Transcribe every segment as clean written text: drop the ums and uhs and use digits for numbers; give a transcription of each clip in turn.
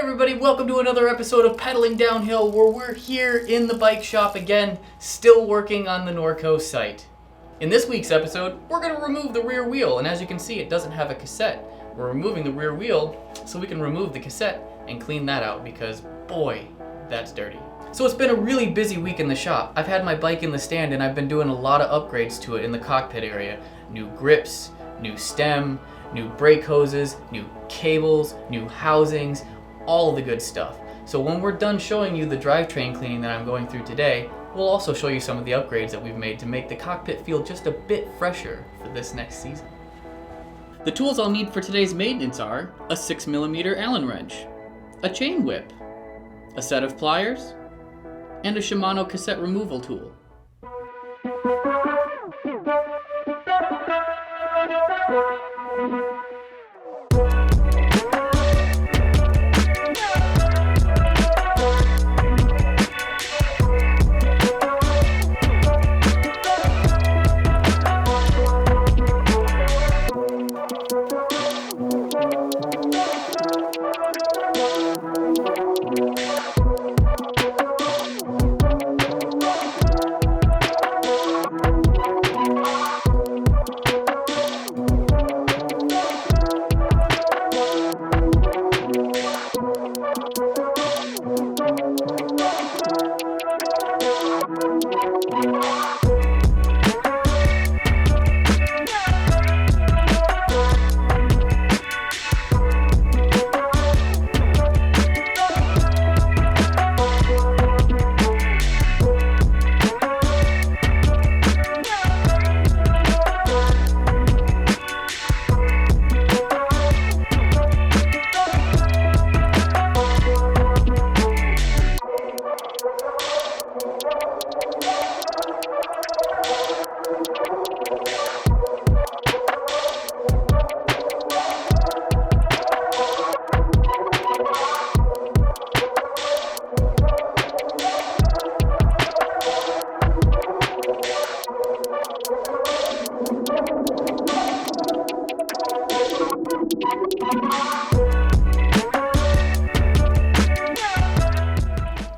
everybody, welcome to another episode of Pedaling Downhill, where we're here in the bike shop again, still working on the Norco site. In this week's episode, we're going to remove the rear wheel, and as you can see, it doesn't have a cassette. We're removing the rear wheel so we can remove the cassette and clean that out because, boy, that's dirty. So it's been a really busy week in the shop. I've had my bike in the stand and I've been doing a lot of upgrades to it in the cockpit area. New grips, new stem, new brake hoses, new cables, new housings, all the good stuff. So when we're done showing you the drivetrain cleaning that I'm going through today, we'll also show you some of the upgrades that we've made to make the cockpit feel just a bit fresher for this next season. The tools I'll need for today's maintenance are a 6mm Allen wrench, a chain whip, a set of pliers, and a Shimano cassette removal tool.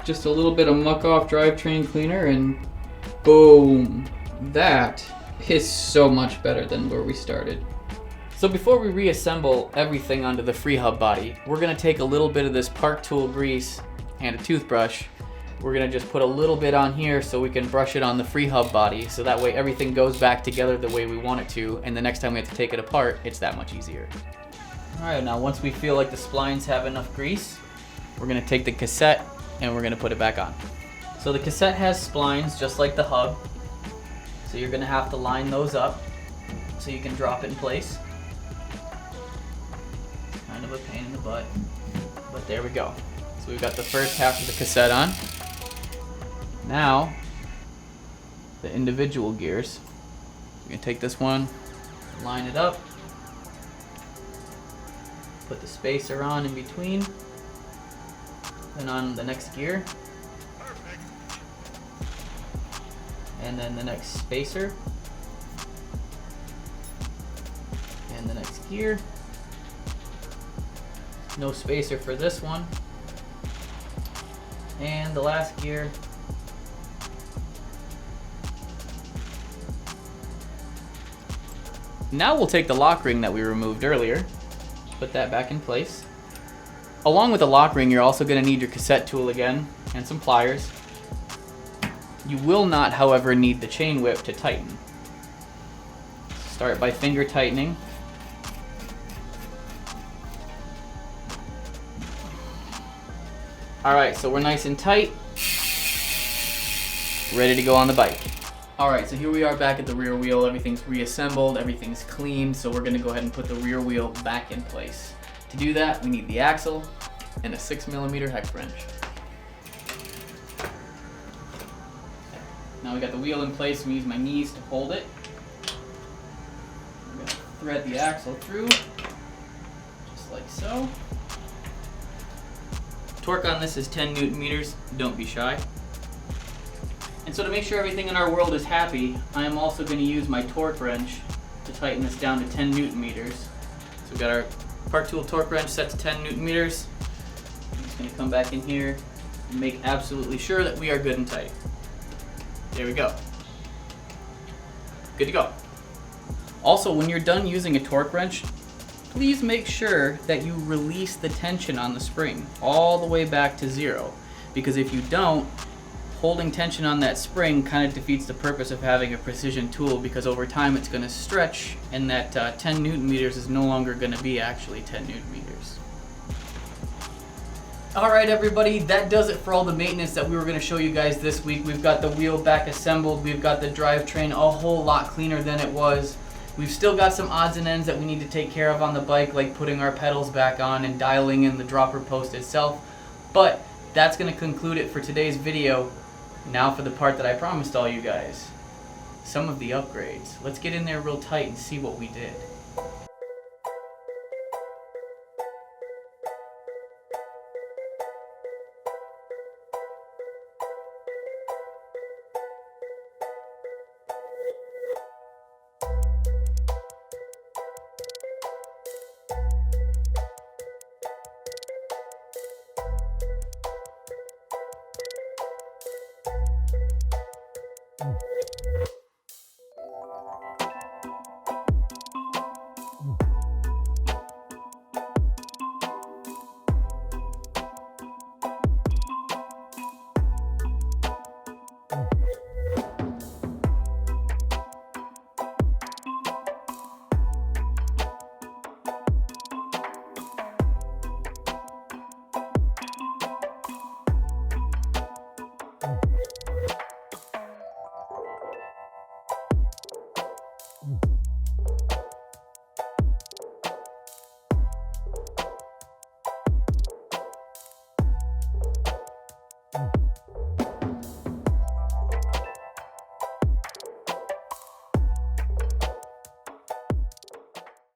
Just a little bit of MucOff drivetrain cleaner and boom, that is so much better than where we started. So before we reassemble everything onto the free hub body, we're going to take a little bit of this Park Tool grease and a toothbrush. We're going to just put a little bit on here so we can brush it on the free hub body, so that way everything goes back together the way we want it to, and the next time we have to take it apart, it's that much easier. Alright, now once we feel like the splines have enough grease, we're going to take the cassette and we're going to put it back on. So the cassette has splines just like the hub, so you're going to have to line those up so you can drop it in place. It's kind of a pain in the butt, but there we go. So we've got the first half of the cassette on. Now, the individual gears. You're going to take this one, line it up, put the spacer on in between, then on the next gear, and then the next spacer, and the next gear. No spacer for this one, and the last gear. Now we'll take the lock ring that we removed earlier, put that back in place. Along with the lock ring, you're also going to need your cassette tool again and some pliers. You will not, however, need the chain whip to tighten. Start by finger tightening. Alright, so we're nice and tight, ready to go on the bike. Alright, so here we are back at the rear wheel. Everything's reassembled, everything's cleaned, so we're going to go ahead and put the rear wheel back in place. To do that, we need the axle and a 6mm hex wrench. Now we got the wheel in place, I'm going to use my knees to hold it. I'm going to thread the axle through, just like so. Torque on this is 10 Newton meters, don't be shy. And so to make sure everything in our world is happy, I am also going to use my torque wrench to tighten this down to 10 Newton meters. So we've got our Park Tool torque wrench set to 10 Newton meters. just going to come back in here and make absolutely sure that we are good and tight. There we go. Good to go. Also, when you're done using a torque wrench, please make sure that you release the tension on the spring all the way back to 0. Because if you don't, holding tension on that spring kind of defeats the purpose of having a precision tool, because over time it's going to stretch, and that 10 Newton meters is no longer going to be actually 10 Newton meters. Alright everybody, that does it for all the maintenance that we were going to show you guys this week. We've got the wheel back assembled, we've got the drivetrain a whole lot cleaner than it was. We've still got some odds and ends that we need to take care of on the bike, like putting our pedals back on and dialing in the dropper post itself. But that's going to conclude it for today's video. Now for the part that I promised all you guys. Some of the upgrades. Let's get in there real tight and see what we did.